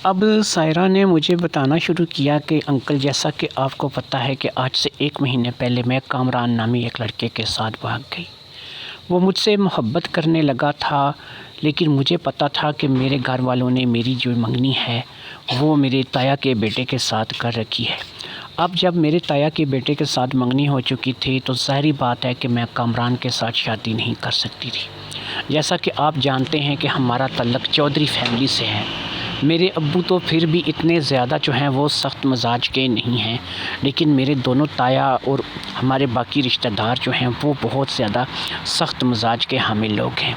اب سائرہ نے مجھے بتانا شروع کیا کہ انکل جیسا کہ آپ کو پتہ ہے کہ آج سے 1 مہینے پہلے میں کامران نامی ایک لڑکے کے ساتھ بھاگ گئی۔ وہ مجھ سے محبت کرنے لگا تھا، لیکن مجھے پتہ تھا کہ میرے گھر والوں نے میری جو منگنی ہے وہ میرے تایا کے بیٹے کے ساتھ کر رکھی ہے۔ اب جب میرے تایا کے بیٹے کے ساتھ منگنی ہو چکی تھی تو ظاہری بات ہے کہ میں کامران کے ساتھ شادی نہیں کر سکتی تھی۔ جیسا کہ آپ جانتے ہیں کہ ہمارا تعلق چودھری فیملی سے ہے۔ میرے ابو تو پھر بھی اتنے زیادہ جو ہیں وہ سخت مزاج کے نہیں ہیں، لیکن میرے دونوں تایا اور ہمارے باقی رشتہ دار جو ہیں وہ بہت زیادہ سخت مزاج کے حامل لوگ ہیں۔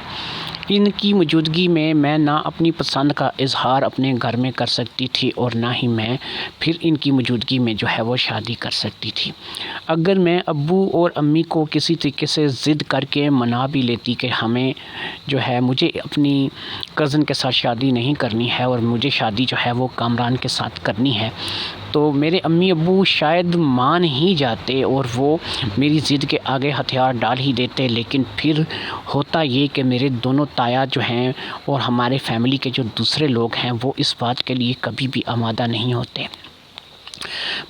ان کی موجودگی میں نہ اپنی پسند کا اظہار اپنے گھر میں کر سکتی تھی اور نہ ہی میں پھر ان کی موجودگی میں جو ہے وہ شادی کر سکتی تھی۔ اگر میں ابو اور امی کو کسی طریقے سے ضد کر کے منا بھی لیتی کہ ہمیں جو ہے مجھے اپنی کزن کے ساتھ شادی نہیں کرنی ہے اور مجھے شادی جو ہے وہ کامران کے ساتھ کرنی ہے، تو میرے امی ابو شاید مان ہی جاتے اور وہ میری ضد کے آگے ہتھیار ڈال ہی دیتے۔ لیکن پھر ہوتا یہ کہ میرے دونوں تایا جو ہیں اور ہمارے فیملی کے جو دوسرے لوگ ہیں وہ اس بات کے لیے کبھی بھی آمادہ نہیں ہوتے۔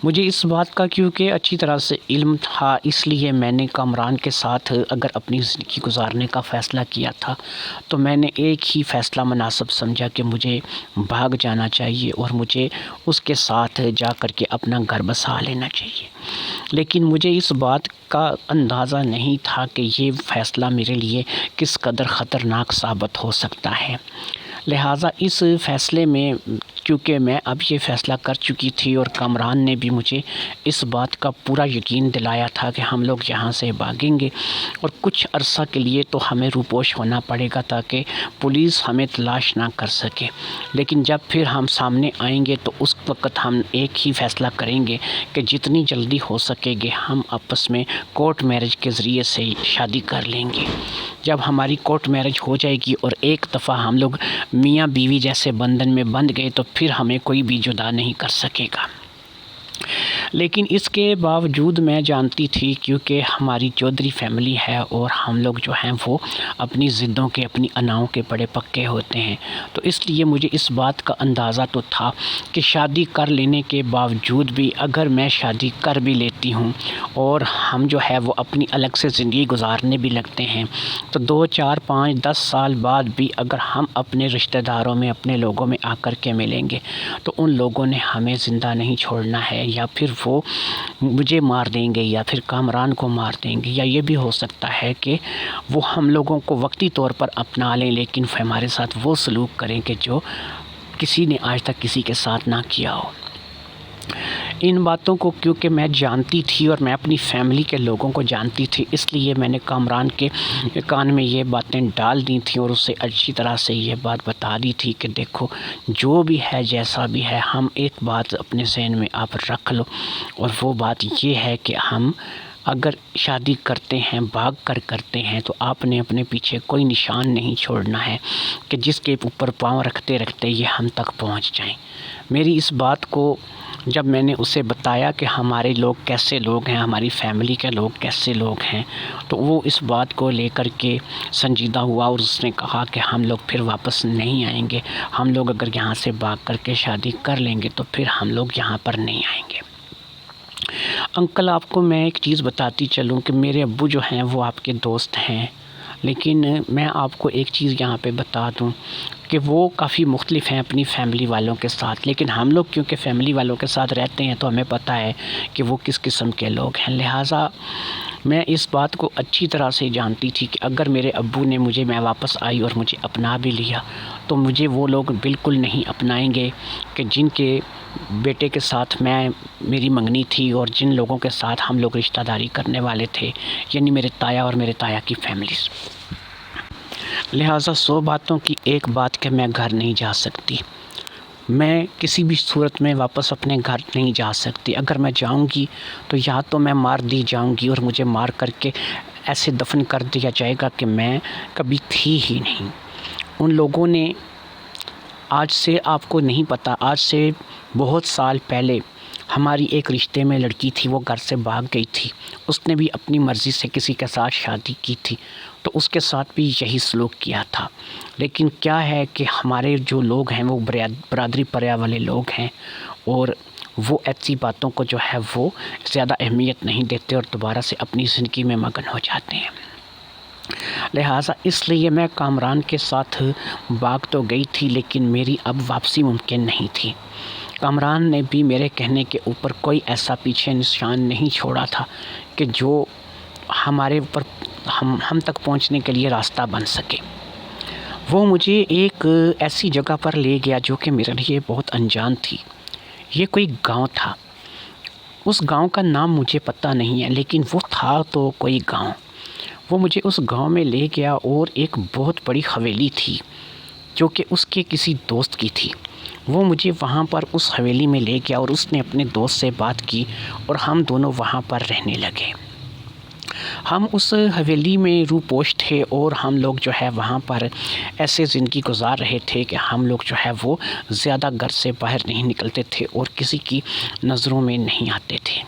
مجھے اس بات کا کیونکہ اچھی طرح سے علم تھا، اس لیے میں نے کامران کے ساتھ اگر اپنی زندگی گزارنے کا فیصلہ کیا تھا تو میں نے ایک ہی فیصلہ مناسب سمجھا کہ مجھے بھاگ جانا چاہیے اور مجھے اس کے ساتھ جا کر کے اپنا گھر بسا لینا چاہیے۔ لیکن مجھے اس بات کا اندازہ نہیں تھا کہ یہ فیصلہ میرے لیے کس قدر خطرناک ثابت ہو سکتا ہے۔ لہٰذا اس فیصلے میں کیونکہ میں اب یہ فیصلہ کر چکی تھی اور کامران نے بھی مجھے اس بات کا پورا یقین دلایا تھا کہ ہم لوگ یہاں سے بھاگیں گے اور کچھ عرصہ کے لیے تو ہمیں روپوش ہونا پڑے گا تاکہ پولیس ہمیں تلاش نہ کر سکے، لیکن جب پھر ہم سامنے آئیں گے تو اس وقت ہم ایک ہی فیصلہ کریں گے کہ جتنی جلدی ہو سکے گے ہم آپس میں کورٹ میرج کے ذریعے سے شادی کر لیں گے۔ جب ہماری کورٹ میرج ہو جائے گی اور ایک دفعہ ہم لوگ میاں بیوی جیسے بندھن میں بندھ گئے تو پھر ہمیں کوئی بھی جدا نہیں کر سکے گا۔ لیکن اس کے باوجود میں جانتی تھی کیونکہ ہماری چودھری فیملی ہے اور ہم لوگ جو ہیں وہ اپنی ضدوں کے اپنی اناؤں کے بڑے پکے ہوتے ہیں، تو اس لیے مجھے اس بات کا اندازہ تو تھا کہ شادی کر لینے کے باوجود بھی اگر میں شادی کر بھی لیتی ہوں اور ہم جو ہے وہ اپنی الگ سے زندگی گزارنے بھی لگتے ہیں تو 2 4 5 10 سال بعد بھی اگر ہم اپنے رشتہ داروں میں اپنے لوگوں میں آ کر کے ملیں گے تو ان لوگوں نے ہمیں زندہ نہیں چھوڑنا ہے، یا پھر وہ مجھے مار دیں گے یا پھر کامران کو مار دیں گے، یا یہ بھی ہو سکتا ہے کہ وہ ہم لوگوں کو وقتی طور پر اپنا لیں لیکن ہمارے ساتھ وہ سلوک کریں کہ جو کسی نے آج تک کسی کے ساتھ نہ کیا ہو۔ ان باتوں کو کیونکہ میں جانتی تھی اور میں اپنی فیملی کے لوگوں کو جانتی تھی، اس لیے میں نے کامران کے کان میں یہ باتیں ڈال دی تھیں اور اسے اچھی طرح سے یہ بات بتا دی تھی کہ دیکھو جو بھی ہے جیسا بھی ہے، ہم ایک بات اپنے ذہن میں آپ رکھ لو، اور وہ بات یہ ہے کہ ہم اگر شادی کرتے ہیں بھاگ کر کرتے ہیں تو آپ نے اپنے پیچھے کوئی نشان نہیں چھوڑنا ہے کہ جس کے اوپر پاؤں رکھتے رکھتے یہ ہم تک پہنچ جائیں۔ میری اس بات کو جب میں نے اسے بتایا کہ ہمارے لوگ کیسے لوگ ہیں، ہماری فیملی کے لوگ کیسے لوگ ہیں، تو وہ اس بات کو لے کر کے سنجیدہ ہوا اور اس نے کہا کہ ہم لوگ پھر واپس نہیں آئیں گے، ہم لوگ اگر یہاں سے بھاگ کر کے شادی کر لیں گے تو پھر ہم لوگ یہاں پر نہیں آئیں گے۔ انکل آپ کو میں ایک چیز بتاتی چلوں کہ میرے ابو جو ہیں وہ آپ کے دوست ہیں، لیکن میں آپ کو ایک چیز یہاں پہ بتا دوں کہ وہ کافی مختلف ہیں اپنی فیملی والوں کے ساتھ، لیکن ہم لوگ کیونکہ فیملی والوں کے ساتھ رہتے ہیں تو ہمیں پتہ ہے کہ وہ کس قسم کے لوگ ہیں۔ لہٰذا میں اس بات کو اچھی طرح سے جانتی تھی کہ اگر میرے ابو نے میں واپس آئی اور مجھے اپنا بھی لیا تو مجھے وہ لوگ بالکل نہیں اپنائیں گے کہ جن کے بیٹے کے ساتھ میری منگنی تھی اور جن لوگوں کے ساتھ ہم لوگ رشتہ داری کرنے والے تھے، یعنی میرے تایا اور میرے تایا کی فیملیز۔ لہٰذا 100 باتوں کی ایک بات کہ میں گھر نہیں جا سکتی، میں کسی بھی صورت میں واپس اپنے گھر نہیں جا سکتی۔ اگر میں جاؤں گی تو یا تو میں مار دی جاؤں گی اور مجھے مار کر کے ایسے دفن کر دیا جائے گا کہ میں کبھی تھی ہی نہیں۔ ان لوگوں نے آج سے آپ کو نہیں پتہ، آج سے بہت سال پہلے ہماری ایک رشتے میں لڑکی تھی، وہ گھر سے بھاگ گئی تھی، اس نے بھی اپنی مرضی سے کسی کے ساتھ شادی کی تھی، تو اس کے ساتھ بھی یہی سلوک کیا تھا۔ لیکن کیا ہے کہ ہمارے جو لوگ ہیں وہ برادری پریا والے لوگ ہیں، اور وہ ایسی باتوں کو جو ہے وہ زیادہ اہمیت نہیں دیتے اور دوبارہ سے اپنی زندگی میں مگن ہو جاتے ہیں۔ لہٰذا اس لیے میں کامران کے ساتھ بھاگ تو گئی تھی، لیکن میری اب واپسی ممکن نہیں تھی۔ کامران نے بھی میرے کہنے کے اوپر کوئی ایسا پیچھے نشان نہیں چھوڑا تھا کہ جو ہمارے اوپر ہم تک پہنچنے کے لیے راستہ بن سکے۔ وہ مجھے ایک ایسی جگہ پر لے گیا جو کہ میرے لیے بہت انجان تھی۔ یہ کوئی گاؤں تھا۔ اس گاؤں کا نام مجھے پتہ نہیں ہے، لیکن وہ تھا تو کوئی گاؤں۔ وہ مجھے اس گاؤں میں لے گیا اور ایک بہت بڑی حویلی تھی جو کہ اس کے کسی دوست کی تھی۔ وہ مجھے وہاں پر اس حویلی میں لے گیا اور اس نے اپنے دوست سے بات کی اور ہم دونوں وہاں پر رہنے لگے۔ ہم اس حویلی میں روپوش تھے اور ہم لوگ جو ہے وہاں پر ایسے زندگی گزار رہے تھے کہ ہم لوگ جو ہے وہ زیادہ گھر سے باہر نہیں نکلتے تھے اور کسی کی نظروں میں نہیں آتے تھے۔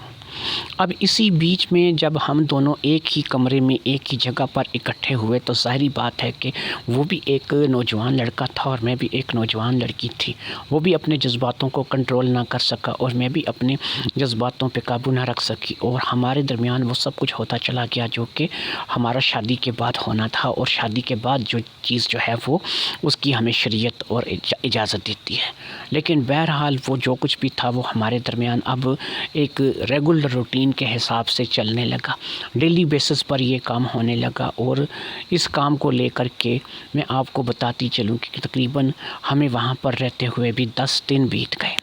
اب اسی بیچ میں جب ہم دونوں ایک ہی کمرے میں ایک ہی جگہ پر اکٹھے ہوئے تو ظاہری بات ہے کہ وہ بھی ایک نوجوان لڑکا تھا اور میں بھی ایک نوجوان لڑکی تھی۔ وہ بھی اپنے جذباتوں کو کنٹرول نہ کر سکا اور میں بھی اپنے جذباتوں پہ قابو نہ رکھ سکی، اور ہمارے درمیان وہ سب کچھ ہوتا چلا گیا جو کہ ہمارا شادی کے بعد ہونا تھا، اور شادی کے بعد جو چیز جو ہے وہ اس کی ہمیں شریعت اور اجازت دیتی ہے۔ لیکن بہرحال وہ جو کچھ بھی تھا وہ ہمارے درمیان اب ایک ریگولر روٹین کے حساب سے چلنے لگا۔ ڈیلی بیسس پر یہ کام ہونے لگا، اور اس کام کو لے کر کے میں آپ کو بتاتی چلوں کہ تقریباً ہمیں وہاں پر رہتے ہوئے بھی 10 دن بیت گئے۔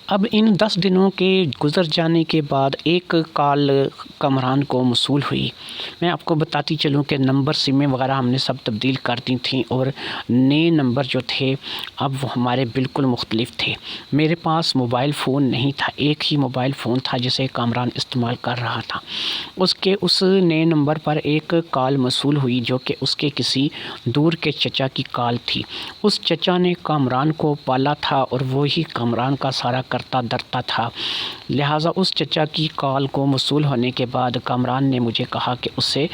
اب ان 10 دنوں کے گزر جانے کے بعد ایک کال کامران کو موصول ہوئی۔ میں آپ کو بتاتی چلوں کہ نمبر سمیں وغیرہ ہم نے سب تبدیل کر دی تھیں، اور نئے نمبر جو تھے اب وہ ہمارے بالکل مختلف تھے۔ میرے پاس موبائل فون نہیں تھا، ایک ہی موبائل فون تھا جسے کامران استعمال کر رہا تھا۔ اس نئے نمبر پر ایک کال موصول ہوئی جو کہ اس کے کسی دور کے چچا کی کال تھی۔ اس چچا نے کامران کو پالا تھا اور وہی کامران کا سارا کرتا دھرتا تھا۔ لہٰذا اس چچا کی کال کو موصول ہونے کے بعد کامران نے مجھے کہا کہ اسے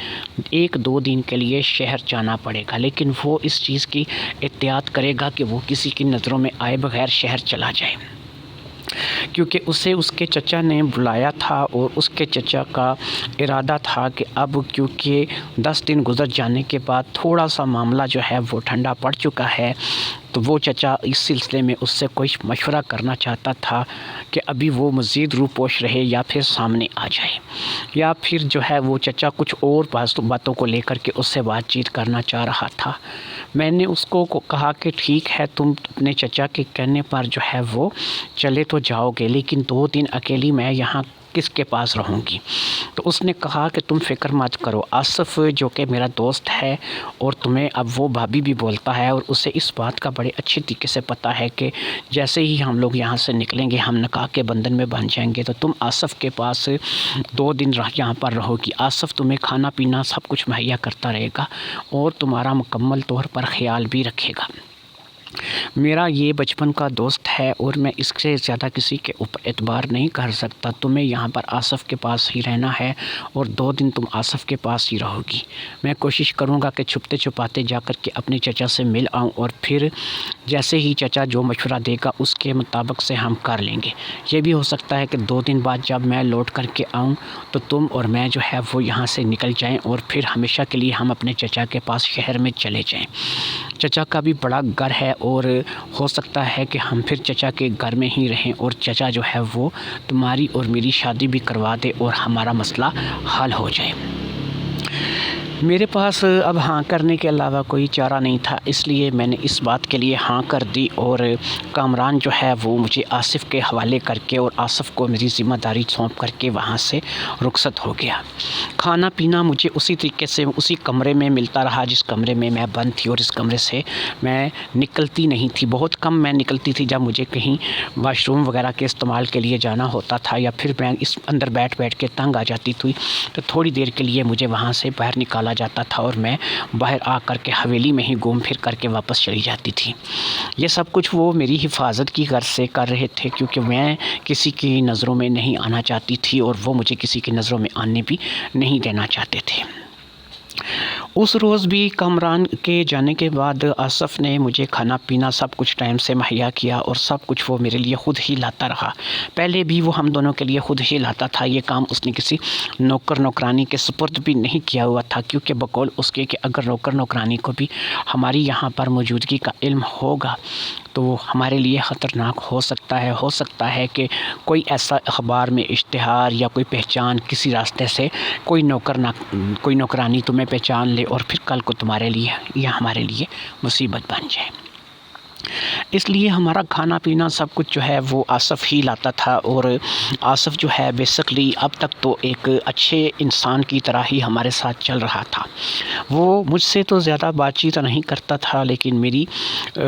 1-2 دن کے لیے شہر جانا پڑے گا، لیکن وہ اس چیز کی احتیاط کرے گا کہ وہ کسی کی نظروں میں آئے بغیر شہر چلا جائے، کیونکہ اسے اس کے چچا نے بلایا تھا، اور اس کے چچا کا ارادہ تھا کہ اب کیونکہ 10 دن گزر جانے کے بعد تھوڑا سا معاملہ جو ہے وہ ٹھنڈا پڑ چکا ہے، تو وہ چچا اس سلسلے میں اس سے کوئی مشورہ کرنا چاہتا تھا کہ ابھی وہ مزید روپوش رہے یا پھر سامنے آ جائے، یا پھر جو ہے وہ چچا کچھ اور باتوں کو لے کر کے اس سے بات چیت کرنا چاہ رہا تھا۔ میں نے اس کو کہا کہ ٹھیک ہے، تم اپنے چچا کے کہنے پر جو ہے وہ چلے تو جاؤ گے، لیکن 2 دن اکیلی میں یہاں کس کے پاس رہوں گی؟ تو اس نے کہا کہ تم فکر مت کرو، آصف جو کہ میرا دوست ہے اور تمہیں اب وہ بھابھی بھی بولتا ہے، اور اسے اس بات کا بڑے اچھے طریقے سے پتہ ہے کہ جیسے ہی ہم لوگ یہاں سے نکلیں گے ہم نکاح کے بندھن میں بندھ جائیں گے، تو تم آصف کے پاس 2 دن یہاں پر رہو گی۔ آصف تمہیں کھانا پینا سب کچھ مہیا کرتا رہے گا اور تمہارا مکمل طور پر خیال بھی رکھے گا۔ میرا یہ بچپن کا دوست ہے اور میں اس سے زیادہ کسی کے اوپر اعتبار نہیں کر سکتا۔ تمہیں یہاں پر آصف کے پاس ہی رہنا ہے اور 2 دن تم آصف کے پاس ہی رہو گی۔ میں کوشش کروں گا کہ چھپتے چھپاتے جا کر کے اپنے چچا سے مل آؤں، اور پھر جیسے ہی چچا جو مشورہ دے گا اس کے مطابق سے ہم کر لیں گے۔ یہ بھی ہو سکتا ہے کہ 2 دن بعد جب میں لوٹ کر کے آؤں تو تم اور میں جو ہے وہ یہاں سے نکل جائیں، اور پھر ہمیشہ کے لیے ہم اپنے چچا کے پاس شہر میں چلے جائیں۔ چچا کا بھی بڑا گھر ہے اور ہو سکتا ہے کہ ہم پھر چچا کے گھر میں ہی رہیں، اور چچا جو ہے وہ تمہاری اور میری شادی بھی کروا دے اور ہمارا مسئلہ حل ہو جائے۔ میرے پاس اب ہاں کرنے کے علاوہ کوئی چارہ نہیں تھا، اس لیے میں نے اس بات کے لیے ہاں کر دی، اور کامران جو ہے وہ مجھے آصف کے حوالے کر کے اور آصف کو میری ذمہ داری سونپ کر کے وہاں سے رخصت ہو گیا۔ کھانا پینا مجھے اسی طریقے سے اسی کمرے میں ملتا رہا جس کمرے میں میں بند تھی، اور اس کمرے سے میں نکلتی نہیں تھی۔ بہت کم میں نکلتی تھی جب مجھے کہیں واش روم وغیرہ کے استعمال کے لیے جانا ہوتا تھا، یا پھر میں اس اندر بیٹھ کے تنگ آ جاتی تھی تو تھوڑی دیر کے لیے مجھے وہاں سے باہر نکالا جاتا تھا، اور میں باہر آ کر کے حویلی میں ہی گھوم پھر کر کے واپس چلی جاتی تھی۔ یہ سب کچھ وہ میری حفاظت کی غرض سے کر رہے تھے، کیونکہ میں کسی کی نظروں میں نہیں آنا چاہتی تھی اور وہ مجھے کسی کی نظروں میں آنے بھی نہیں دینا چاہتے تھے۔ اس روز بھی کامران کے جانے کے بعد آصف نے مجھے کھانا پینا سب کچھ ٹائم سے مہیا کیا اور سب کچھ وہ میرے لیے خود ہی لاتا رہا۔ پہلے بھی وہ ہم دونوں کے لیے خود ہی لاتا تھا، یہ کام اس نے کسی نوکر نوکرانی کے سپرد بھی نہیں کیا ہوا تھا، کیونکہ بقول اس کے کہ اگر نوکر نوکرانی کو بھی ہماری یہاں پر موجودگی کا علم ہوگا تو وہ ہمارے لیے خطرناک ہو سکتا ہے کہ کوئی ایسا اخبار میں اشتہار یا کوئی پہچان کسی راستے سے کوئی نوکرانی تمہیں پہچان لے اور پھر کل کو تمہارے لیے یا ہمارے لیے مصیبت بن جائے۔ اس لیے ہمارا کھانا پینا سب کچھ جو ہے وہ آصف ہی لاتا تھا، اور آصف جو ہے بیسکلی اب تک تو ایک اچھے انسان کی طرح ہی ہمارے ساتھ چل رہا تھا۔ وہ مجھ سے تو زیادہ بات چیت نہیں کرتا تھا، لیکن میری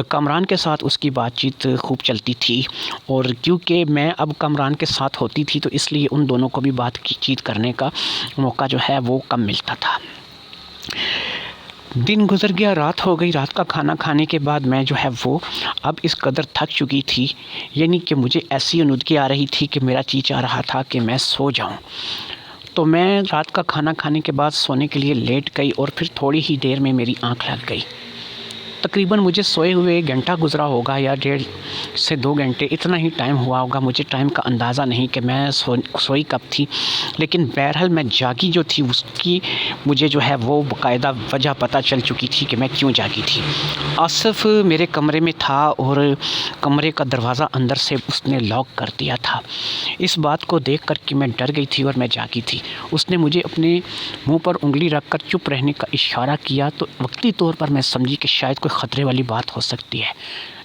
کامران کے ساتھ اس کی بات چیت خوب چلتی تھی، اور کیونکہ میں اب کامران کے ساتھ ہوتی تھی تو اس لیے ان دونوں کو بھی بات چیت کرنے کا موقع جو ہے وہ کم ملتا تھا۔ دن گزر گیا، رات ہو گئی۔ رات کا کھانا کھانے کے بعد میں جو ہے وہ اب اس قدر تھک چکی تھی، یعنی کہ مجھے ایسی اندودگی آ رہی تھی کہ میرا جی چاہ رہا تھا کہ میں سو جاؤں۔ تو میں رات کا کھانا کھانے کے بعد سونے کے لیے لیٹ گئی، اور پھر تھوڑی ہی دیر میں میری آنکھ لگ گئی۔ تقریباً مجھے سوئے ہوئے گھنٹہ گزرا ہوگا یا 1.5 سے 2 گھنٹے، اتنا ہی ٹائم ہوا ہوگا، مجھے ٹائم کا اندازہ نہیں کہ میں سوئی کب تھی، لیکن بہرحال میں جاگی جو تھی اس کی مجھے جو ہے وہ باقاعدہ وجہ پتہ چل چکی تھی کہ میں کیوں جاگی تھی۔ آصف میرے کمرے میں تھا اور کمرے کا دروازہ اندر سے اس نے لاک کر دیا تھا۔ اس بات کو دیکھ کر کہ میں ڈر گئی تھی اور میں جاگی تھی، اس نے مجھے اپنے منہ پر انگلی رکھ کر چپ رہنے کا اشارہ کیا، تو وقتی طور پر میں سمجھی کہ شاید کوئی خطرے والی بات ہو سکتی ہے،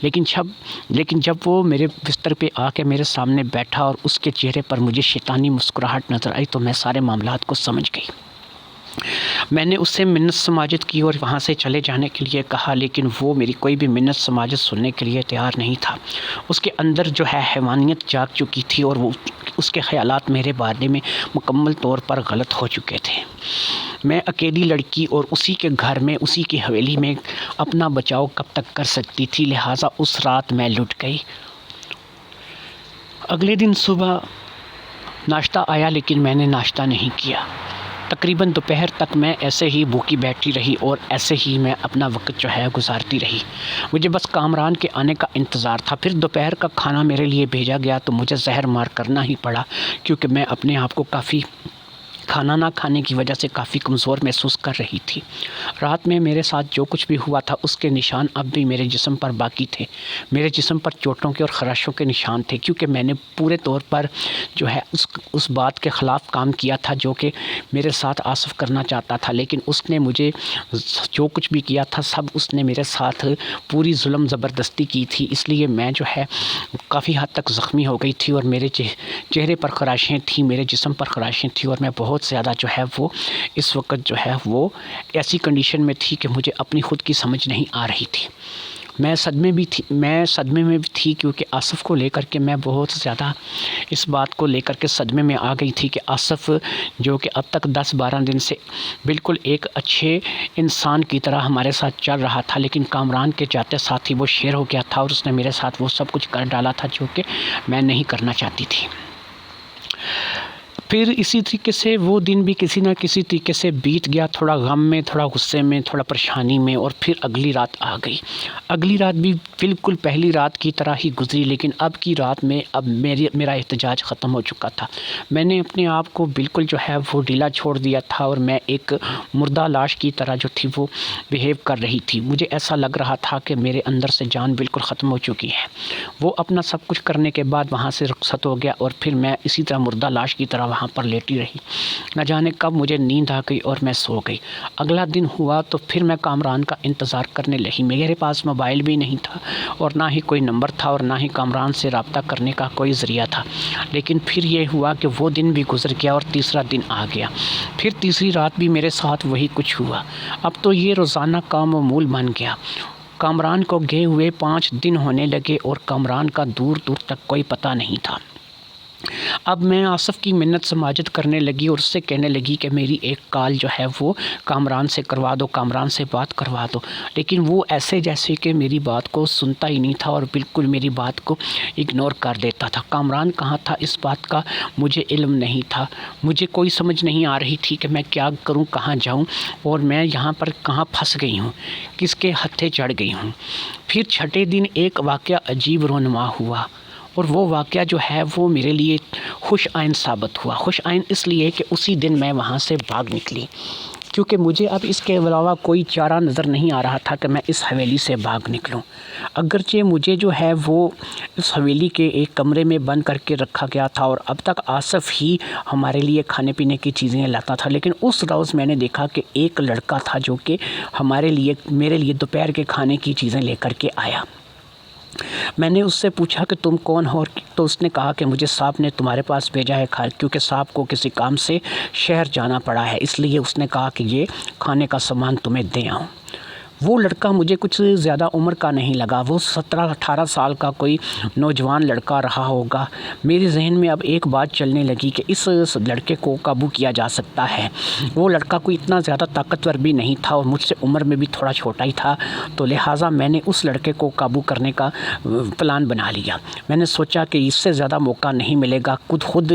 لیکن جب وہ میرے بستر پہ آ کے میرے سامنے بیٹھا اور اس کے چہرے پر مجھے شیطانی مسکراہٹ نظر آئی تو میں سارے معاملات کو سمجھ گئی۔ میں نے اس سے منت سماجت کی اور وہاں سے چلے جانے کے لیے کہا، لیکن وہ میری کوئی بھی منت سماجت سننے کے لیے تیار نہیں تھا۔ اس کے اندر جو ہے حیوانیت جاگ چکی تھی، اور وہ اس کے خیالات میرے بارے میں مکمل طور پر غلط ہو چکے تھے۔ میں اکیلی لڑکی اور اسی کے گھر میں، اسی کی حویلی میں اپنا بچاؤ کب تک کر سکتی تھی، لہٰذا اس رات میں لٹ گئی۔ اگلے دن صبح ناشتہ آیا، لیکن میں نے ناشتہ نہیں کیا۔ تقریباً دوپہر تک میں ایسے ہی بھوکی بیٹھی رہی اور ایسے ہی میں اپنا وقت جو ہے گزارتی رہی۔ مجھے بس کامران کے آنے کا انتظار تھا۔ پھر دوپہر کا کھانا میرے لیے بھیجا گیا تو مجھے زہر مار کرنا ہی پڑا، کیونکہ میں اپنے آپ کو کھانا نہ کھانے کی وجہ سے کافی کمزور محسوس کر رہی تھی۔ رات میں میرے ساتھ جو کچھ بھی ہوا تھا اس کے نشان اب بھی میرے جسم پر باقی تھے۔ میرے جسم پر چوٹوں کے اور خراشوں کے نشان تھے، کیونکہ میں نے پورے طور پر جو ہے اس بات کے خلاف کام کیا تھا جو کہ میرے ساتھ آصف کرنا چاہتا تھا، لیکن اس نے مجھے جو کچھ بھی کیا تھا سب اس نے میرے ساتھ پوری ظلم زبردستی کی تھی۔ اس لیے میں جو ہے کافی حد تک زخمی ہو گئی تھی، اور میرے چہرے پر خراشیں تھیں، میرے جسم پر خراشیں تھیں، اور میں بہت زیادہ جو ہے وہ اس وقت جو ہے وہ ایسی کنڈیشن میں تھی کہ مجھے اپنی خود کی سمجھ نہیں آ رہی تھی۔ میں صدمے میں بھی تھی، کیونکہ آصف کو لے کر کے میں بہت زیادہ اس بات کو لے کر کے صدمے میں آ گئی تھی کہ آصف جو کہ اب تک 10-12 دن سے بالکل ایک اچھے انسان کی طرح ہمارے ساتھ چل رہا تھا، لیکن کامران کے جاتے ساتھ ہی وہ شیر ہو گیا تھا، اور اس نے میرے ساتھ وہ سب کچھ کر ڈالا تھا جو کہ میں نہیں کرنا چاہتی تھی۔ پھر اسی طریقے سے وہ دن بھی کسی نہ کسی طریقے سے بیت گیا، تھوڑا غم میں، تھوڑا غصے میں، تھوڑا پریشانی میں، اور پھر اگلی رات آ گئی۔ اگلی رات بھی بالکل پہلی رات کی طرح ہی گزری، لیکن اب کی رات میں میرا احتجاج ختم ہو چکا تھا۔ میں نے اپنے آپ کو بالکل جو ہے وہ ڈھیلا چھوڑ دیا تھا، اور میں ایک مردہ لاش کی طرح جو تھی وہ بیہیو کر رہی تھی۔ مجھے ایسا لگ رہا تھا کہ میرے اندر سے جان بالکل ختم ہو چکی ہے۔ وہ اپنا سب کچھ کرنے کے بعد وہاں سے رخصت ہو گیا، اور پھر میں اسی طرح مردہ لاش کی طرح وہاں پر لیٹی رہی۔ نہ جانے کب مجھے نیند آ گئی اور میں سو گئی۔ اگلا دن ہوا تو پھر میں کامران کا انتظار کرنے لگی۔ میرے پاس موبائل بھی نہیں تھا، اور نہ ہی کوئی نمبر تھا، اور نہ ہی کامران سے رابطہ کرنے کا کوئی ذریعہ تھا۔ لیکن پھر یہ ہوا کہ وہ دن بھی گزر گیا اور تیسرا دن آ گیا۔ پھر تیسری رات بھی میرے ساتھ وہی کچھ ہوا۔ اب تو یہ روزانہ کا معمول بن گیا۔ کامران کو گئے ہوئے 5 دن ہونے لگے، اور کامران کا دور دور تک کوئی پتہ نہیں تھا۔ اب میں آصف کی منت سماجت کرنے لگی اور اس سے کہنے لگی کہ میری ایک کال جو ہے وہ کامران سے کروا دو، کامران سے بات کروا دو، لیکن وہ ایسے جیسے کہ میری بات کو سنتا ہی نہیں تھا اور بالکل میری بات کو اگنور کر دیتا تھا۔ کامران کہاں تھا اس بات کا مجھے علم نہیں تھا، مجھے کوئی سمجھ نہیں آ رہی تھی کہ میں کیا کروں، کہاں جاؤں، اور میں یہاں پر کہاں پھنس گئی ہوں، کس کے ہتھے چڑھ گئی ہوں۔ پھر چھٹے دن ایک واقعہ عجیب رونما ہوا، اور وہ واقعہ جو ہے وہ میرے لیے خوش آئند ثابت ہوا۔ خوش آئند اس لیے کہ اسی دن میں وہاں سے بھاگ نکلی، کیونکہ مجھے اب اس کے علاوہ کوئی چارہ نظر نہیں آ رہا تھا کہ میں اس حویلی سے بھاگ نکلوں۔ اگرچہ مجھے جو ہے وہ اس حویلی کے ایک کمرے میں بند کر کے رکھا گیا تھا اور اب تک آصف ہی ہمارے لیے کھانے پینے کی چیزیں لاتا تھا، لیکن اس روز میں نے دیکھا کہ ایک لڑکا تھا جو کہ میرے لیے دوپہر کے کھانے کی چیزیں لے کر کے آیا۔ میں نے اس سے پوچھا کہ تم کون ہو، تو اس نے کہا کہ مجھے صاحب نے تمہارے پاس بھیجا ہے، کیونکہ صاحب کو کسی کام سے شہر جانا پڑا ہے، اس لیے اس نے کہا کہ یہ کھانے کا سامان تمہیں دے آؤں۔ وہ لڑکا مجھے کچھ زیادہ عمر کا نہیں لگا، وہ 17-18 سال کا کوئی نوجوان لڑکا رہا ہوگا۔ میرے ذہن میں اب ایک بات چلنے لگی کہ اس لڑکے کو قابو کیا جا سکتا ہے۔ وہ لڑکا کوئی اتنا زیادہ طاقتور بھی نہیں تھا اور مجھ سے عمر میں بھی تھوڑا چھوٹا ہی تھا، تو لہٰذا میں نے اس لڑکے کو قابو کرنے کا پلان بنا لیا۔ میں نے سوچا کہ اس سے زیادہ موقع نہیں ملے گا، خود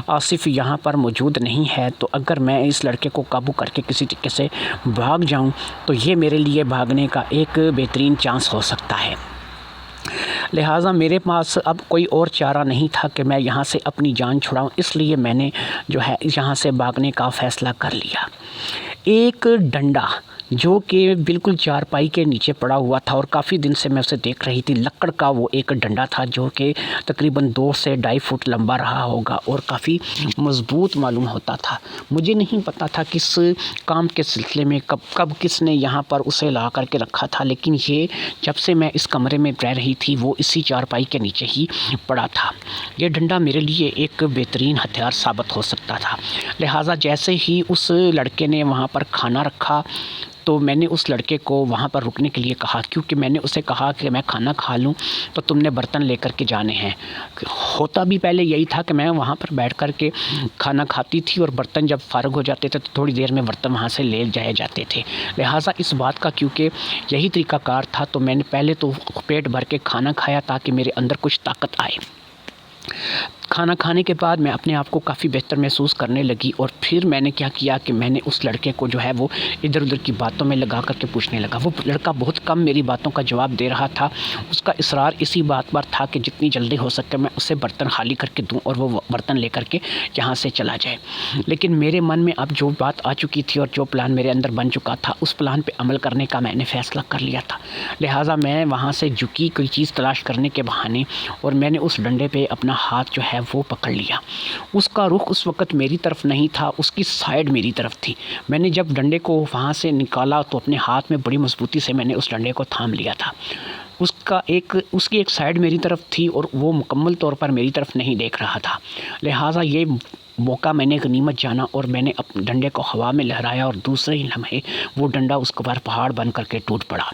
آصف یہاں پر موجود نہیں ہے، تو اگر میں اس لڑکے کو قابو کر کے کسی طریقے سے بھاگ جاؤں تو یہ میرے لیے بھاگنے کا ایک بہترین چانس ہو سکتا ہے۔ لہٰذا میرے پاس اب کوئی اور چارہ نہیں تھا کہ میں یہاں سے اپنی جان چھڑاؤں، اس لیے میں نے جو ہے یہاں سے بھاگنے کا فیصلہ کر لیا۔ ایک ڈنڈا جو کہ بالکل چارپائی کے نیچے پڑا ہوا تھا اور کافی دن سے میں اسے دیکھ رہی تھی، لکڑ کا وہ ایک ڈنڈا تھا جو کہ تقریباً 2 سے 2.5 فٹ لمبا رہا ہوگا اور کافی مضبوط معلوم ہوتا تھا۔ مجھے نہیں پتا تھا کس کام کے سلسلے میں کب کس نے یہاں پر اسے لا کر کے رکھا تھا، لیکن یہ جب سے میں اس کمرے میں رہ رہی تھی وہ اسی چارپائی کے نیچے ہی پڑا تھا۔ یہ ڈنڈا میرے لیے ایک بہترین ہتھیار ثابت ہو سکتا تھا۔ لہٰذا جیسے ہی اس لڑکے نے وہاں پر کھانا رکھا تو میں نے اس لڑکے کو وہاں پر رکنے کے لیے کہا، کیونکہ میں نے اسے کہا کہ میں کھانا کھا لوں تو تم نے برتن لے کر کے جانے ہیں۔ ہوتا بھی پہلے یہی تھا کہ میں وہاں پر بیٹھ کر کے کھانا کھاتی تھی اور برتن جب فارغ ہو جاتے تھے تو تھوڑی دیر میں برتن وہاں سے لے جائے جاتے تھے۔ لہٰذا اس بات کا کیونکہ یہی طریقہ کار تھا تو میں نے پہلے تو پیٹ بھر کے کھانا کھایا تاکہ میرے اندر کچھ طاقت آئے۔ کھانا کھانے کے بعد میں اپنے آپ کو کافی بہتر محسوس کرنے لگی اور پھر میں نے کیا کیا کہ میں نے اس لڑکے کو جو ہے وہ ادھر ادھر کی باتوں میں لگا کر کے پوچھنے لگا۔ وہ لڑکا بہت کم میری باتوں کا جواب دے رہا تھا، اس کا اصرار اسی بات پر تھا کہ جتنی جلدی ہو سکے میں اسے برتن خالی کر کے دوں اور وہ برتن لے کر کے یہاں سے چلا جائے۔ لیکن میرے من میں اب جو بات آ چکی تھی اور جو پلان میرے اندر بن چکا تھا اس پلان پہ عمل کرنے کا میں نے فیصلہ کر لیا تھا۔ لہٰذا میں وہاں سے جھکی کوئی چیز تلاش کرنے کے بہانے اور میں نے اس ڈنڈے پہ اپنا ہاتھ جو ہے وہ پکڑ لیا۔ اس کا رخ اس وقت میری طرف نہیں تھا، اس کی سائیڈ میری طرف تھی۔ میں نے جب ڈنڈے کو وہاں سے نکالا تو اپنے ہاتھ میں بڑی مضبوطی سے میں نے اس ڈنڈے کو تھام لیا تھا۔ اس کی ایک سائیڈ میری طرف تھی اور وہ مکمل طور پر میری طرف نہیں دیکھ رہا تھا۔ لہٰذا یہ موقع میں نے غنیمت جانا اور میں نے اپنے ڈنڈے کو ہوا میں لہرایا اور دوسرے ہی لمحے وہ ڈنڈا اس کے اوپر پہاڑ بن کر کے ٹوٹ پڑا۔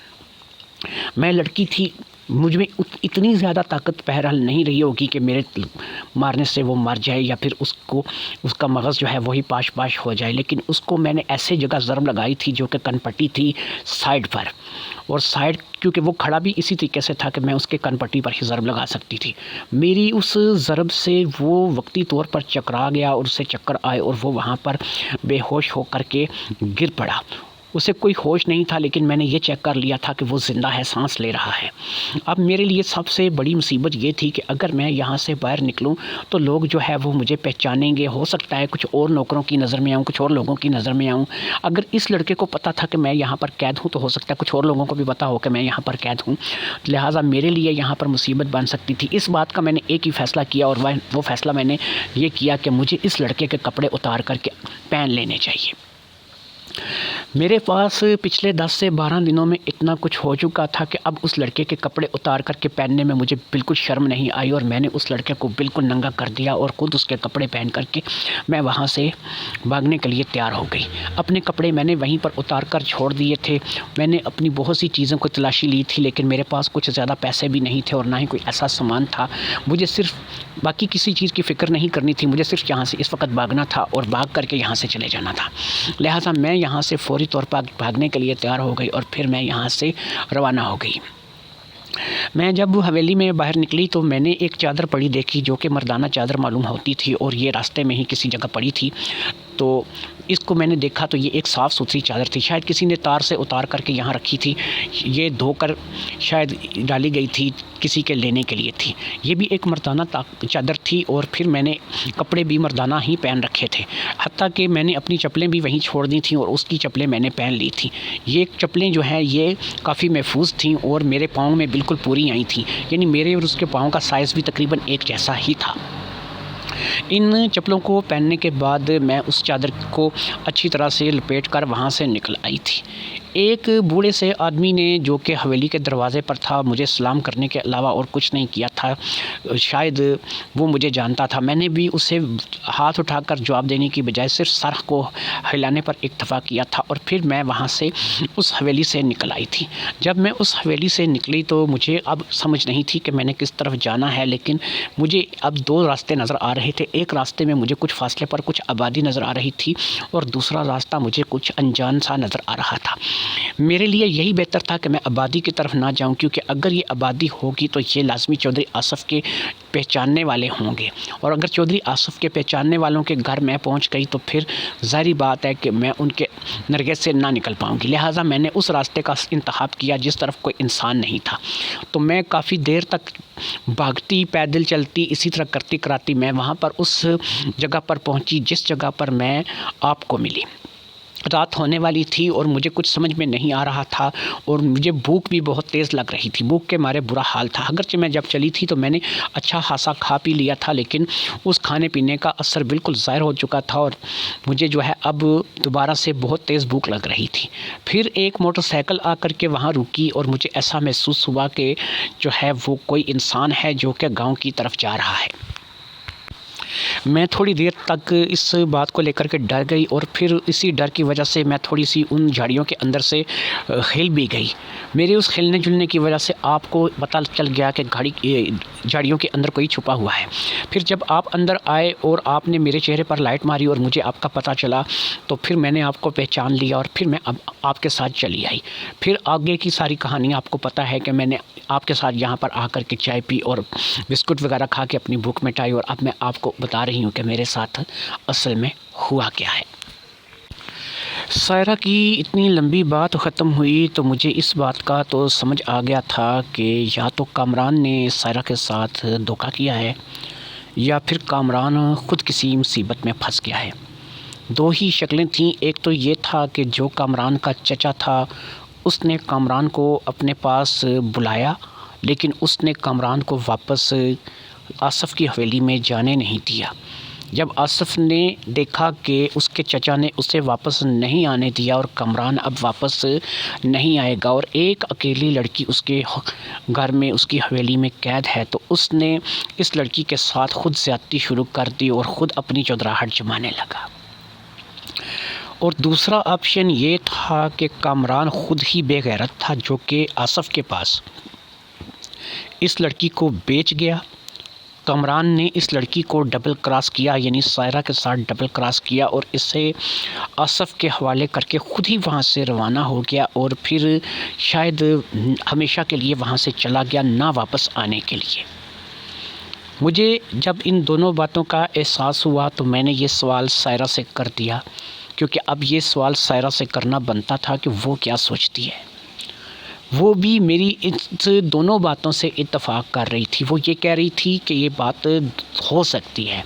میں لڑکی تھی، مجھ میں اتنی زیادہ طاقت بہرحال نہیں رہی ہوگی کہ میرے مارنے سے وہ مر جائے یا پھر اس کا مغز جو ہے وہی پاش پاش ہو جائے، لیکن اس کو میں نے ایسے جگہ ضرب لگائی تھی جو کہ کن پٹی تھی سائیڈ پر، اور سائیڈ کیونکہ وہ کھڑا بھی اسی طریقے سے تھا کہ میں اس کے کن پٹی پر ہی ضرب لگا سکتی تھی۔ میری اس ضرب سے وہ وقتی طور پر چکرا گیا اور اسے چکر آئے اور وہ وہاں پر بے ہوش ہو کر کے گر پڑا۔ اسے کوئی ہوش نہیں تھا، لیکن میں نے یہ چیک کر لیا تھا کہ وہ زندہ ہے، سانس لے رہا ہے۔ اب میرے لیے سب سے بڑی مصیبت یہ تھی کہ اگر میں یہاں سے باہر نکلوں تو لوگ جو ہے وہ مجھے پہچانیں گے، ہو سکتا ہے کچھ اور نوکروں کی نظر میں آؤں، کچھ اور لوگوں کی نظر میں آؤں۔ اگر اس لڑکے کو پتہ تھا کہ میں یہاں پر قید ہوں تو ہو سکتا ہے کچھ اور لوگوں کو بھی پتہ ہو کہ میں یہاں پر قید ہوں، لہٰذا میرے لیے یہاں پر مصیبت بن سکتی تھی۔ اس بات کا میں نے ایک ہی فیصلہ کیا اور وہ فیصلہ میں نے یہ کیا کہ مجھے اس لڑکے کے کپڑے اتار کر کے پہن لینے چاہیے۔ میرے پاس پچھلے 10 سے 12 دنوں میں اتنا کچھ ہو چکا تھا کہ اب اس لڑکے کے کپڑے اتار کر کے پہننے میں مجھے بالکل شرم نہیں آئی، اور میں نے اس لڑکے کو بالکل ننگا کر دیا اور خود اس کے کپڑے پہن کر کے میں وہاں سے بھاگنے کے لیے تیار ہو گئی۔ اپنے کپڑے میں نے وہیں پر اتار کر چھوڑ دیے تھے۔ میں نے اپنی بہت سی چیزوں کو تلاشی لی تھی، لیکن میرے پاس کچھ زیادہ پیسے بھی نہیں تھے اور نہ ہی کوئی ایسا سامان تھا۔ مجھے صرف باقی کسی چیز کی فکر نہیں کرنی تھی، مجھے صرف یہاں سے اس وقت بھاگنا تھا اور بھاگ کر کے یہاں سے چلے جانا تھا۔ لہٰذا میں یہاں سے فوری طور پر بھاگنے کے لیے تیار ہو گئی اور پھر میں یہاں سے روانہ ہو گئی۔ میں جب حویلی میں باہر نکلی تو میں نے ایک چادر پڑی دیکھی جو کہ مردانہ چادر معلوم ہوتی تھی، اور یہ راستے میں ہی کسی جگہ پڑی تھی۔ تو اس کو میں نے دیکھا تو یہ ایک صاف ستھری چادر تھی، شاید کسی نے تار سے اتار کر کے یہاں رکھی تھی، یہ دھو کر شاید ڈالی گئی تھی، کسی کے لینے کے لیے تھی۔ یہ بھی ایک مردانہ چادر تھی، اور پھر میں نے کپڑے بھی مردانہ ہی پہن رکھے تھے، حتیٰ کہ میں نے اپنی چپلیں بھی وہیں چھوڑ دی تھیں اور اس کی چپلیں میں نے پہن لی تھیں۔ یہ چپلیں جو ہیں یہ کافی محفوظ تھیں اور میرے پاؤں میں بالکل پوری آئی تھیں، یعنی میرے اور اس کے پاؤں کا سائز بھی تقریباً ایک جیسا ہی تھا۔ ان چپلوں کو پہننے کے بعد میں اس چادر کو اچھی طرح سے لپیٹ کر وہاں سے نکل آئی تھی۔ ایک بوڑھے سے آدمی نے جو کہ حویلی کے دروازے پر تھا مجھے سلام کرنے کے علاوہ اور کچھ نہیں کیا تھا، شاید وہ مجھے جانتا تھا۔ میں نے بھی اسے ہاتھ اٹھا کر جواب دینے کی بجائے صرف سر کو ہلانے پر اکتفا کیا تھا، اور پھر میں وہاں سے اس حویلی سے نکل آئی تھی۔ جب میں اس حویلی سے نکلی تو مجھے اب سمجھ نہیں تھی کہ میں نے کس طرف جانا ہے، لیکن مجھے اب دو راستے نظر آ رہے تھے۔ ایک راستے میں مجھے کچھ فاصلے پر کچھ آبادی نظر آ رہی تھی، اور دوسرا راستہ مجھے کچھ انجان سا نظر آ رہا تھا۔ میرے لیے یہی بہتر تھا کہ میں آبادی کی طرف نہ جاؤں، کیونکہ اگر یہ آبادی ہوگی تو یہ لازمی چودھری آصف کے پہچاننے والے ہوں گے، اور اگر چودھری آصف کے پہچاننے والوں کے گھر میں پہنچ گئی تو پھر ظاہری بات ہے کہ میں ان کے نرگس سے نہ نکل پاؤں گی۔ لہٰذا میں نے اس راستے کا انتخاب کیا جس طرف کوئی انسان نہیں تھا۔ تو میں کافی دیر تک بھاگتی، پیدل چلتی، اسی طرح کرتی کراتی میں وہاں پر اس جگہ پر پہنچی جس جگہ پر میں آپ کو ملی۔ رات ہونے والی تھی اور مجھے کچھ سمجھ میں نہیں آ رہا تھا، اور مجھے بھوک بھی بہت تیز لگ رہی تھی، بھوک کے مارے برا حال تھا۔ اگرچہ میں جب چلی تھی تو میں نے اچھا خاصا کھا پی لیا تھا، لیکن اس کھانے پینے کا اثر بالکل ظاہر ہو چکا تھا، اور مجھے جو ہے اب دوبارہ سے بہت تیز بھوک لگ رہی تھی۔ پھر ایک موٹر سائیکل آ کر کے وہاں رکی اور مجھے ایسا محسوس ہوا کہ جو ہے وہ کوئی انسان ہے جو کہ گاؤں کی طرف جا رہا ہے۔ میں تھوڑی دیر تک اس بات کو لے کر کے ڈر گئی، اور پھر اسی ڈر کی وجہ سے میں تھوڑی سی ان جھاڑیوں کے اندر سے ہل بھی گئی۔ میرے اس ہلنے جلنے کی وجہ سے آپ کو پتہ چل گیا کہ جھاڑیوں کے اندر کوئی چھپا ہوا ہے۔ پھر جب آپ اندر آئے اور آپ نے میرے چہرے پر لائٹ ماری اور مجھے آپ کا پتہ چلا، تو پھر میں نے آپ کو پہچان لیا اور پھر میں اب آپ کے ساتھ چلی آئی۔ پھر آگے کی ساری کہانی آپ کو پتہ ہے کہ میں نے آپ کے ساتھ یہاں پر آ کر کے چائے پی اور بسکٹ وغیرہ کھا کے اپنی بھوک مٹائی، اور اب میں آپ کو بتا رہی ہوں کہ میرے ساتھ اصل میں ہوا کیا ہے۔ سائرہ کی اتنی لمبی بات ختم ہوئی تو مجھے اس بات کا تو سمجھ آ گیا تھا کہ یا تو کامران نے سائرہ کے ساتھ دھوکہ کیا ہے، یا پھر کامران خود کسی مصیبت میں پھنس گیا ہے۔ دو ہی شکلیں تھیں، ایک تو یہ تھا کہ جو کامران کا چچا تھا اس نے کامران کو اپنے پاس بلایا، لیکن اس نے کامران کو واپس آصف کی حویلی میں جانے نہیں دیا۔ جب آصف نے دیکھا کہ اس کے چچا نے اسے واپس نہیں آنے دیا اور کامران اب واپس نہیں آئے گا اور ایک اکیلی لڑکی اس کے گھر میں، اس کی حویلی میں قید ہے، تو اس نے اس لڑکی کے ساتھ خود زیادتی شروع کر دی اور خود اپنی چودراہٹ جمانے لگا۔ اور دوسرا آپشن یہ تھا کہ کامران خود ہی بے غیرت تھا، جو کہ آصف کے پاس اس لڑکی کو بیچ گیا۔ کامران نے اس لڑکی کو ڈبل کراس کیا، یعنی سائرہ کے ساتھ ڈبل کراس کیا، اور اسے آصف کے حوالے کر کے خود ہی وہاں سے روانہ ہو گیا، اور پھر شاید ہمیشہ کے لیے وہاں سے چلا گیا، نہ واپس آنے کے لیے۔ مجھے جب ان دونوں باتوں کا احساس ہوا تو میں نے یہ سوال سائرہ سے کر دیا، کیونکہ اب یہ سوال سائرہ سے کرنا بنتا تھا کہ وہ کیا سوچتی ہے۔ وہ بھی میری اس دونوں باتوں سے اتفاق کر رہی تھی۔ وہ یہ کہہ رہی تھی کہ یہ بات ہو سکتی ہے،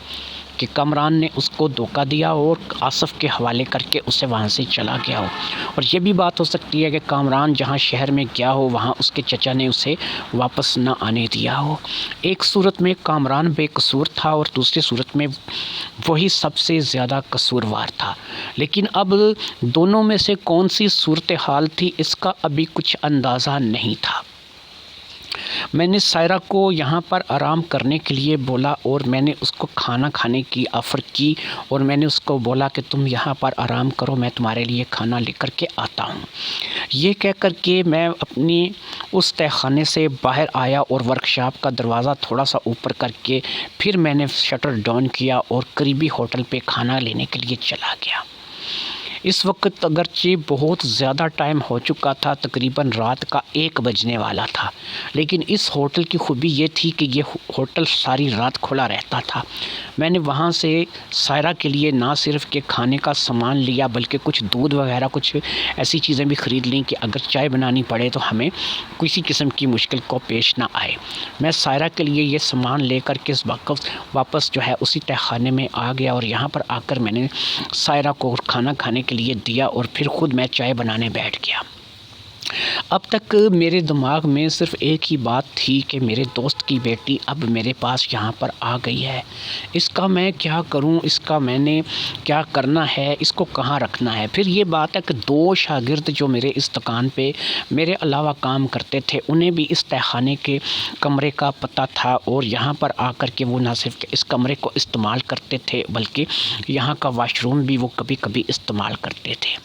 کہ کامران نے اس کو دھوکہ دیا اور آصف کے حوالے کر کے اسے وہاں سے چلا گیا ہو، اور یہ بھی بات ہو سکتی ہے کہ کامران جہاں شہر میں گیا ہو وہاں اس کے چچا نے اسے واپس نہ آنے دیا ہو۔ ایک صورت میں کامران بے قصور تھا اور دوسری صورت میں وہی سب سے زیادہ قصوروار تھا، لیکن اب دونوں میں سے کون سی صورتحال تھی اس کا ابھی کچھ اندازہ نہیں تھا۔ میں نے سائرہ کو یہاں پر آرام کرنے کے لیے بولا اور میں نے اس کو کھانا کھانے کی آفر کی، اور میں نے اس کو بولا کہ تم یہاں پر آرام کرو، میں تمہارے لیے کھانا لے کر کے آتا ہوں۔ یہ کہہ کر کے میں اپنی اس تہہ خانے سے باہر آیا اور ورکشاپ کا دروازہ تھوڑا سا اوپر کر کے پھر میں نے شٹر ڈاؤن کیا اور قریبی ہوٹل پہ کھانا لینے کے لیے چلا گیا۔ اس وقت اگرچہ بہت زیادہ ٹائم ہو چکا تھا، تقریباً رات کا 1 بجنے والا تھا، لیکن اس ہوٹل کی خوبی یہ تھی کہ یہ ہوٹل ساری رات کھلا رہتا تھا۔ میں نے وہاں سے سائرہ کے لیے نہ صرف کہ کھانے کا سامان لیا بلکہ کچھ دودھ وغیرہ کچھ ایسی چیزیں بھی خرید لیں کہ اگر چائے بنانی پڑے تو ہمیں کسی قسم کی مشکل کو پیش نہ آئے۔ میں سائرہ کے لیے یہ سامان لے کر کے واپس جو ہے اسی تہہ خانے میں آ گیا، اور یہاں پر آ کر میں نے سائرہ کو کھانا کھانے کے لیے دیا اور پھر خود میں چائے بنانے بیٹھ گیا۔ اب تک میرے دماغ میں صرف ایک ہی بات تھی کہ میرے دوست کی بیٹی اب میرے پاس یہاں پر آ گئی ہے، اس کا میں کیا کروں، اس کا میں نے کیا کرنا ہے، اس کو کہاں رکھنا ہے۔ پھر یہ بات ہے کہ 2 شاگرد جو میرے اس دکان پہ میرے علاوہ کام کرتے تھے انہیں بھی اس تہہ خانے کے کمرے کا پتہ تھا، اور یہاں پر آ کر کے وہ نہ صرف کہ اس کمرے کو استعمال کرتے تھے بلکہ یہاں کا واش روم بھی وہ کبھی کبھی استعمال کرتے تھے۔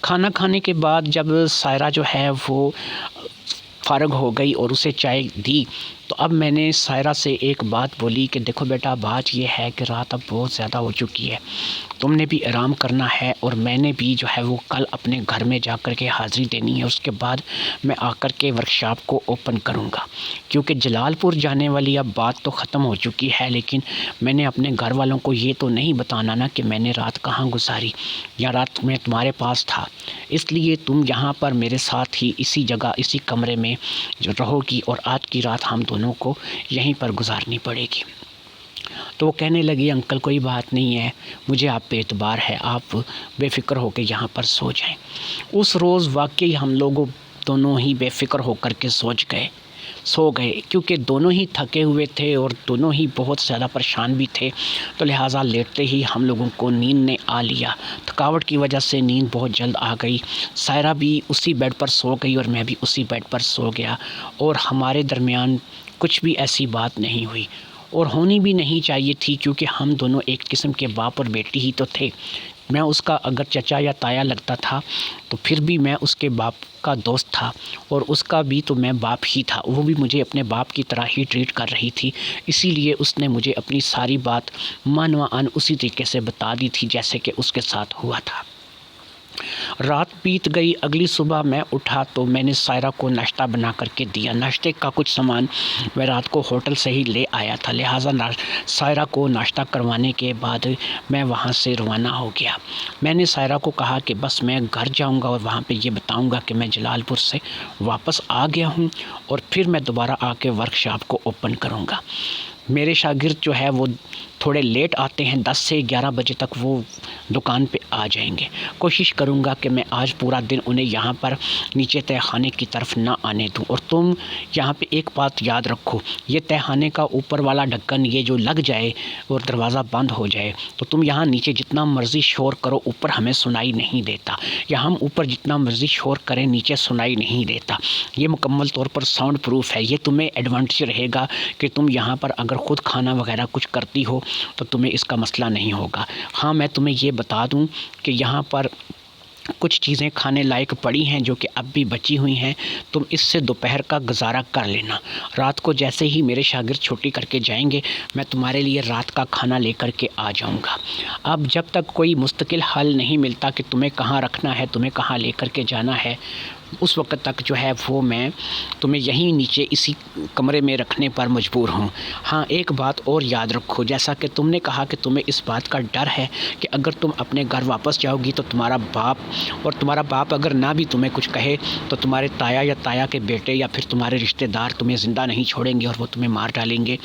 کھانا کھانے کے بعد جب سائرہ جو ہے وہ فارغ ہو گئی اور اسے چائے دی تو اب میں نے سائرہ سے ایک بات بولی کہ دیکھو بیٹا، بات یہ ہے کہ رات اب بہت زیادہ ہو چکی ہے، تم نے بھی آرام کرنا ہے اور میں نے بھی جو ہے وہ کل اپنے گھر میں جا کر کے حاضری دینی ہے، اس کے بعد میں آ کر کے ورکشاپ کو اوپن کروں گا، کیونکہ جلال پور جانے والی اب بات تو ختم ہو چکی ہے، لیکن میں نے اپنے گھر والوں کو یہ تو نہیں بتانا نا کہ میں نے رات کہاں گزاری یا رات میں تمہارے پاس تھا، اس لیے تم یہاں پر میرے ساتھ ہی اسی جگہ اسی کمرے میں جو رہو گی اور آج کی رات ہم دونوں کو یہیں پر گزارنی پڑے گی۔ تو وہ کہنے لگی انکل کوئی بات نہیں ہے، مجھے آپ پہ اعتبار ہے، آپ بے فکر ہو کے یہاں پر سو جائیں۔ اس روز واقعی ہم لوگوں دونوں ہی بے فکر ہو کر کے سو گئے کیونکہ دونوں ہی تھکے ہوئے تھے اور دونوں ہی بہت زیادہ پریشان بھی تھے، تو لہٰذا لیٹتے ہی ہم لوگوں کو نیند نے آ لیا، تھکاوٹ کی وجہ سے نیند بہت جلد آ گئی۔ سائرہ بھی اسی بیڈ پر سو گئی اور میں بھی اسی بیڈ پر سو گیا، اور ہمارے درمیان کچھ بھی ایسی بات نہیں ہوئی اور ہونی بھی نہیں چاہیے تھی، کیونکہ ہم دونوں ایک قسم کے باپ اور بیٹی ہی تو تھے۔ میں اس کا اگر چچا یا تایا لگتا تھا تو پھر بھی میں اس کے باپ کا دوست تھا، اور اس کا بھی تو میں باپ ہی تھا، وہ بھی مجھے اپنے باپ کی طرح ہی ٹریٹ کر رہی تھی، اسی لیے اس نے مجھے اپنی ساری بات من و ان اسی طریقے سے بتا دی تھی جیسے کہ اس کے ساتھ ہوا تھا۔ رات بیت گئی، اگلی صبح میں اٹھا تو میں نے سائرہ کو ناشتہ بنا کر کے دیا۔ ناشتے کا کچھ سامان میں رات کو ہوٹل سے ہی لے آیا تھا، لہٰذا سائرہ کو ناشتہ کروانے کے بعد میں وہاں سے روانہ ہو گیا۔ میں نے سائرہ کو کہا کہ بس میں گھر جاؤں گا اور وہاں پہ یہ بتاؤں گا کہ میں جلال پور سے واپس آ گیا ہوں، اور پھر میں دوبارہ آ کے ورکشاپ کو اوپن کروں گا۔ میرے شاگرد جو ہے وہ تھوڑے لیٹ آتے ہیں، 10 سے 11 بجے تک وہ دکان پہ آ جائیں گے۔ کوشش کروں گا کہ میں آج پورا دن انہیں یہاں پر نیچے تہہ خانے کی طرف نہ آنے دوں۔ اور تم یہاں پہ ایک بات یاد رکھو، یہ تہہ خانے کا اوپر والا ڈھکن یہ جو لگ جائے اور دروازہ بند ہو جائے تو تم یہاں نیچے جتنا مرضی شور کرو اوپر ہمیں سنائی نہیں دیتا، یا ہم اوپر جتنا مرضی شور کریں نیچے سنائی نہیں دیتا۔ یہ مکمل طور پر ساؤنڈ پروف ہے، یہ تمہیں ایڈوانٹیج رہے گا کہ تم یہاں پر اگر خود کھانا وغیرہ کچھ کرتی ہو تو تمہیں اس کا مسئلہ نہیں ہوگا۔ ہاں میں تمہیں یہ بتا دوں کہ یہاں پر کچھ چیزیں کھانے لائق پڑی ہیں جو کہ اب بھی بچی ہوئی ہیں، تم اس سے دوپہر کا گزارا کر لینا۔ رات کو جیسے ہی میرے شاگرد چھٹی کر کے جائیں گے میں تمہارے لیے رات کا کھانا لے کر کے آ جاؤں گا۔ اب جب تک کوئی مستقل حل نہیں ملتا کہ تمہیں کہاں رکھنا ہے، تمہیں کہاں لے کر کے جانا ہے، اس وقت تک جو ہے وہ میں تمہیں یہیں نیچے اسی کمرے میں رکھنے پر مجبور ہوں۔ ہاں ایک بات اور یاد رکھو، جیسا کہ تم نے کہا کہ تمہیں اس بات کا ڈر ہے کہ اگر تم اپنے گھر واپس جاؤ گی تو تمہارا باپ اگر نہ بھی تمہیں کچھ کہے تو تمہارے تایا یا تایا کے بیٹے یا پھر تمہارے رشتہ دار تمہیں زندہ نہیں چھوڑیں گے اور وہ تمہیں مار ڈالیں گے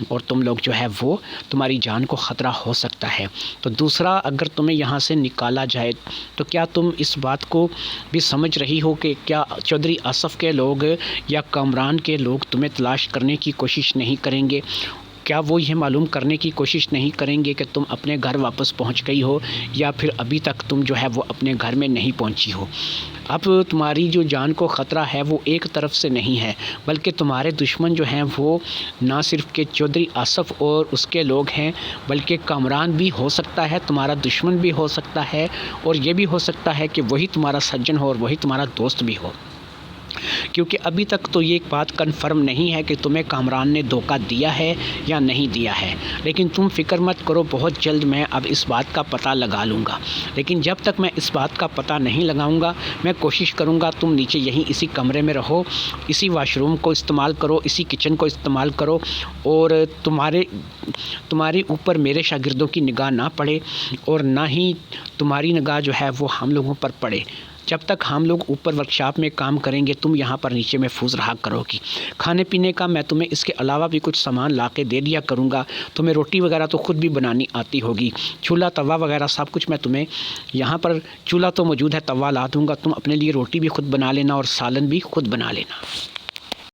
اور تم لوگ جو ہے وہ تمہاری جان کو خطرہ ہو سکتا ہے۔ تو دوسرا، اگر تمہیں یہاں سے نکالا جائے تو کیا تم اس بات کو بھی سمجھ رہی ہو کہ کیا چودھری آصف کے لوگ یا کامران کے لوگ تمہیں تلاش کرنے کی کوشش نہیں کریں گے؟ کیا وہ یہ معلوم کرنے کی کوشش نہیں کریں گے کہ تم اپنے گھر واپس پہنچ گئی ہو یا پھر ابھی تک تم جو ہے وہ اپنے گھر میں نہیں پہنچی ہو؟ اب تمہاری جو جان کو خطرہ ہے وہ ایک طرف سے نہیں ہے، بلکہ تمہارے دشمن جو ہیں وہ نہ صرف کہ چودھری آصف اور اس کے لوگ ہیں، بلکہ کامران بھی ہو سکتا ہے، تمہارا دشمن بھی ہو سکتا ہے، اور یہ بھی ہو سکتا ہے کہ وہی تمہارا سجن ہو اور وہی تمہارا دوست بھی ہو، کیونکہ ابھی تک تو یہ بات کنفرم نہیں ہے کہ تمہیں کامران نے دھوکہ دیا ہے یا نہیں دیا ہے۔ لیکن تم فکر مت کرو، بہت جلد میں اب اس بات کا پتہ لگا لوں گا، لیکن جب تک میں اس بات کا پتہ نہیں لگاؤں گا میں کوشش کروں گا تم نیچے یہیں اسی کمرے میں رہو، اسی واش روم کو استعمال کرو، اسی کچن کو استعمال کرو، اور تمہارے اوپر میرے شاگردوں کی نگاہ نہ پڑے اور نہ ہی تمہاری نگاہ جو ہے وہ ہم لوگوں پر پڑے۔ جب تک ہم لوگ اوپر ورکشاپ میں کام کریں گے تم یہاں پر نیچے محفوظ رہا کرو گی۔ کھانے پینے کا میں تمہیں اس کے علاوہ بھی کچھ سامان لا کے دے دیا کروں گا، تمہیں روٹی وغیرہ تو خود بھی بنانی آتی ہوگی، چولہا توا وغیرہ سب کچھ میں تمہیں یہاں پر، چولہا تو موجود ہے، توا لا دوں گا، تم اپنے لیے روٹی بھی خود بنا لینا اور سالن بھی خود بنا لینا۔